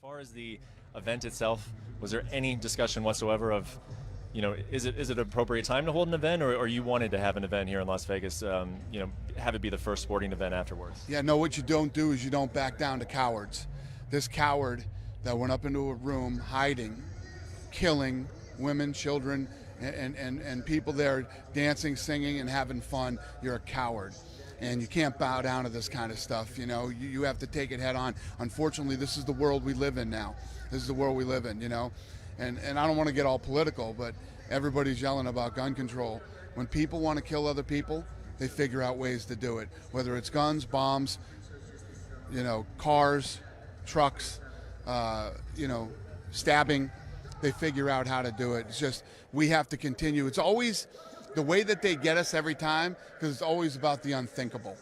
far as the event itself, was there any discussion whatsoever of, is it an appropriate time to hold an event, or you wanted to have an event here in Las Vegas, have it be the first sporting event afterwards? Yeah, no, what you don't do is you don't back down to cowards. This coward that went up into a room hiding, killing women, children, and people there dancing, singing, and having fun, you're a coward. And you can't bow down to this kind of stuff. You have to take it head on. Unfortunately, this is the world we live in now. This is the world we live in, And I don't want to get all political, but everybody's yelling about gun control. When people want to kill other people, they figure out ways to do it. Whether it's guns, bombs, cars, trucks, stabbing, they figure out how to do it. It's just, we have to continue. It's always the way that they get us every time, because it's always about the unthinkable.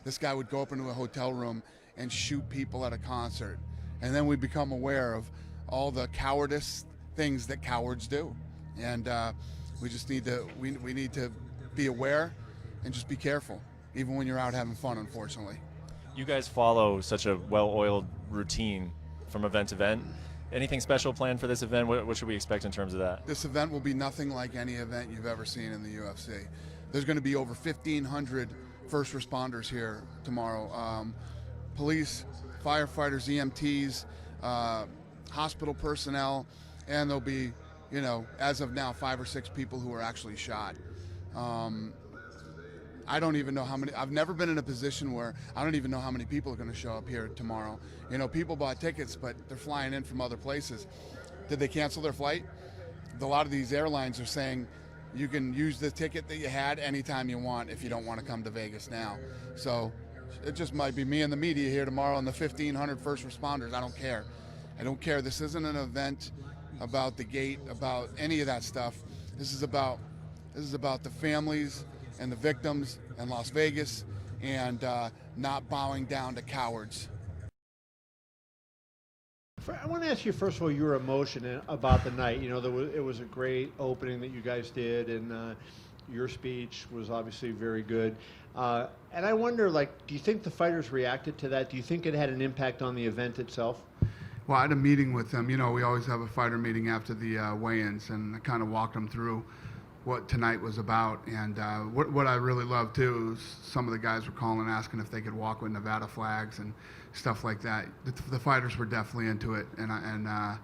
This guy would go up into a hotel room and shoot people at a concert. And then we become aware of all the cowardice things that cowards do. And we just need to, we need to be aware and just be careful, even when you're out having fun, unfortunately. You guys follow such a well-oiled routine from event to event. Anything special planned for this event? What should we expect in terms of that? This event will be nothing like any event you've ever seen in the UFC. There's going to be over 1,500 first responders here tomorrow. Police, firefighters, EMTs, hospital personnel, and there'll be, as of now, 5 or 6 people who are actually shot. I don't even know how many. I've never been in a position where I don't even know how many people are going to show up here tomorrow. People bought tickets, but they're flying in from other places. Did they cancel their flight? A lot of these airlines are saying you can use the ticket that you had anytime you want if you don't want to come to Vegas now. So it just might be me and the media here tomorrow and the 1,500 first responders. I don't care. I don't care. This isn't an event about the gate, about any of that stuff. This is about the families and the victims in Las Vegas, and not bowing down to cowards. I want to ask you, first of all, your emotion about the night. It was a great opening that you guys did, and your speech was obviously very good. And I wonder, do you think the fighters reacted to that? Do you think it had an impact on the event itself? Well, I had a meeting with them. We always have a fighter meeting after the weigh-ins, and I kind of walked them through what tonight was about. And what I really loved too is some of the guys were calling asking if they could walk with Nevada flags and stuff like that. The fighters were definitely into it, and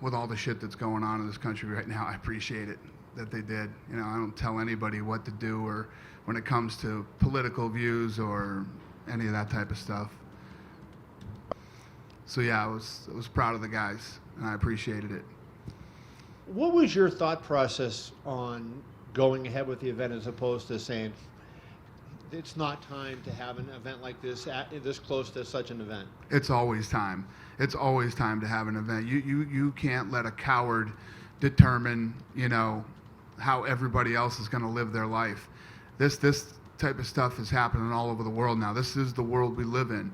with all the shit that's going on in this country right now, I appreciate it that they did. I don't tell anybody what to do, or when it comes to political views or any of that type of stuff. So yeah, I was proud of the guys, and I appreciated it. What was your thought process on going ahead with the event as opposed to saying it's not time to have an event like this this close to such an event? It's always time. It's always time to have an event. You can't let a coward determine, how everybody else is going to live their life. This type of stuff is happening all over the world now. This is the world we live in,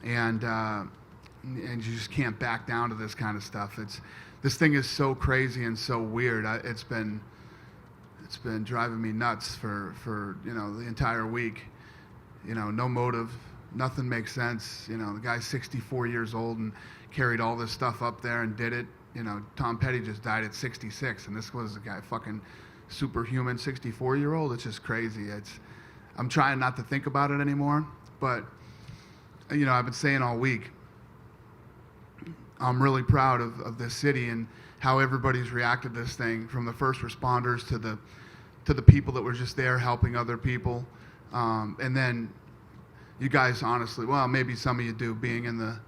and you just can't back down to this kind of stuff. This thing is so crazy and so weird. It's been driving me nuts for the entire week. No motive, nothing makes sense. The guy's 64 years old and carried all this stuff up there and did it. Tom Petty just died at 66, and this was a guy fucking superhuman 64-year-old. It's just crazy. I'm trying not to think about it anymore, but I've been saying all week, I'm really proud of this city and how everybody's reacted to this thing, from the first responders to the people that were just there helping other people. And then you guys, honestly, well, maybe some of you do, being in the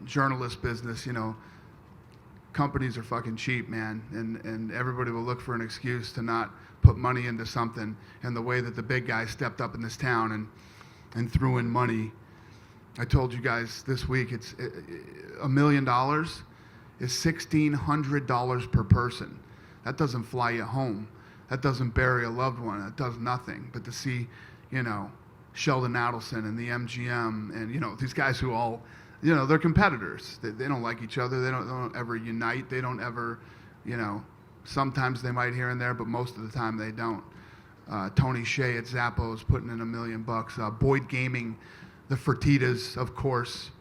journalist business, companies are fucking cheap, man, and everybody will look for an excuse to not put money into something. And the way that the big guys stepped up in this town and threw in money. I told you guys this week, it's $1 million is $1,600 per person. That doesn't fly you home. That doesn't bury a loved one. That does nothing. But to see, Sheldon Adelson and the MGM and, these guys who all, they're competitors. They don't like each other. They don't ever unite. They don't ever, sometimes they might here and there, but most of the time they don't. Tony Hsieh at Zappos putting in $1 million. Boyd Gaming the Fertitas, of course,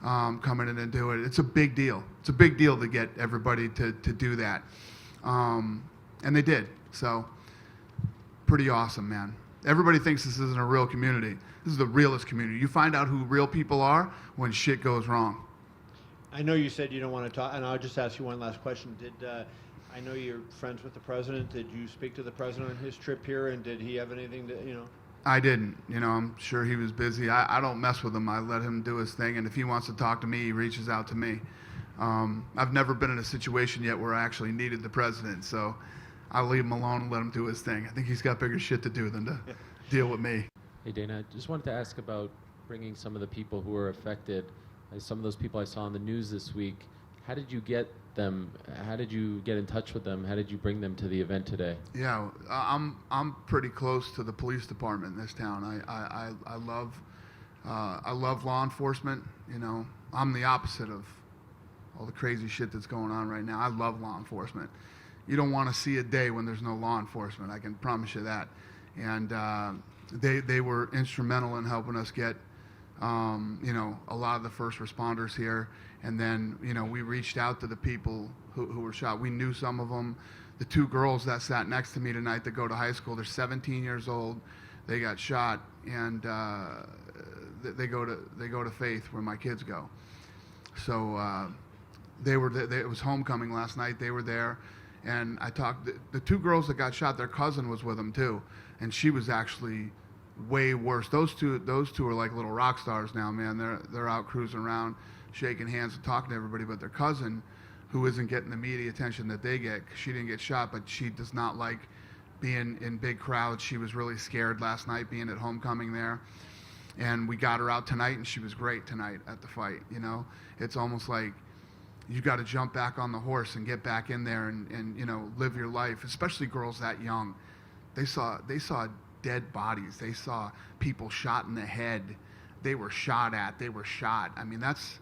coming in and do it. It's a big deal. It's a big deal to get everybody to do that. And they did. So pretty awesome, man. Everybody thinks this isn't a real community. This is the realest community. You find out who real people are when shit goes wrong. I know you said you don't want to talk, and I'll just ask you one last question. I know you're friends with the president. Did you speak to the president on his trip here, and did he have anything to, I didn't. I'm sure he was busy. I don't mess with him. I let him do his thing, and if he wants to talk to me, he reaches out to me. I've never been in a situation yet where I actually needed the president, so I'll leave him alone and let him do his thing. I think he's got bigger shit to do than to deal with me. Hey, Dana, just wanted to ask about bringing some of the people who were affected. Some of those people I saw on the news this week. How did you get them? How did you get in touch with them? How did you bring them to the event today? Yeah, I'm pretty close to the police department in this town. I love law enforcement. I'm the opposite of all the crazy shit that's going on right now. I love law enforcement. You don't want to see a day when there's no law enforcement. I can promise you that. And they were instrumental in helping us get a lot of the first responders here. And then, we reached out to the people who were shot. We knew some of them. The two girls that sat next to me tonight that go to high school, they're 17 years old. They got shot, and they go to Faith, where my kids go. So it was homecoming last night. They were there, and I talked. The two girls that got shot, their cousin was with them too, and she was actually way worse. Those two are like little rock stars now, man. They're out cruising around, shaking hands and talking to everybody. But their cousin, who isn't getting the media attention that they get, 'cause she didn't get shot, but she does not like being in big crowds. She was really scared last night being at homecoming there. And we got her out tonight, and she was great tonight at the fight. It's almost like you got to jump back on the horse and get back in there and live your life, especially girls that young. They saw dead bodies. They saw people shot in the head. They were shot at. They were shot. I mean, that's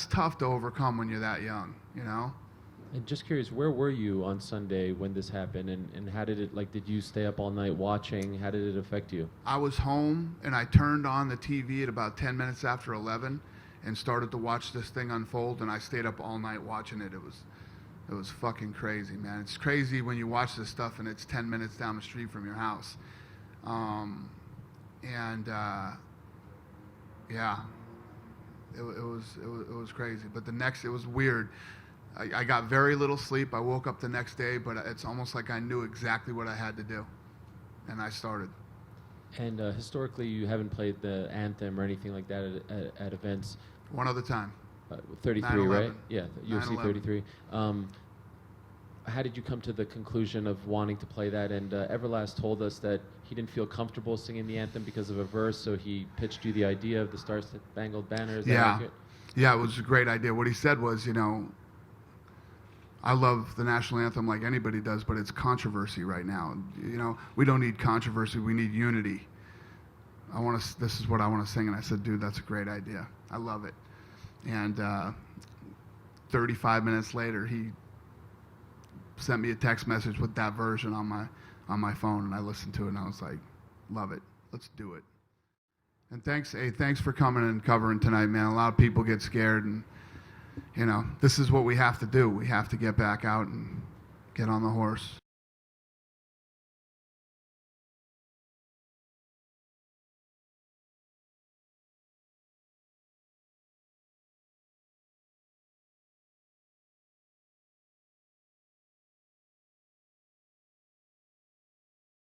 tough to overcome when you're that young, And just curious, where were you on Sunday when this happened, and how did it, did you stay up all night watching? How did it affect you? I was home, and I turned on the TV at about 10 minutes after 11 and started to watch this thing unfold, and I stayed up all night watching it. It was fucking crazy, man. It's crazy when you watch this stuff and it's 10 minutes down the street from your house. Yeah, it was crazy. But it was weird. I got very little sleep. I woke up the next day, but it's almost like I knew exactly what I had to do, and I started. And historically, you haven't played the anthem or anything like that at events. One other time. 33, 9/11. right? Yeah, UFC 9/11. 33. How did you come to the conclusion of wanting to play that? And Everlast told us that he didn't feel comfortable singing the anthem because of a verse, so he pitched you the idea of the Star Spangled Banner. Is that accurate? Yeah, it was a great idea. What he said was, I love the national anthem like anybody does, but it's controversy right now. We don't need controversy. We need unity. This is what I want to sing. And I said, dude, that's a great idea. I love it. And 35 minutes later, he sent me a text message with that version on my phone, and I listened to it, and I was like, love it. Let's do it. And thanks for coming and covering tonight, man. A lot of people get scared, and this is what we have to do. We have to get back out and get on the horse.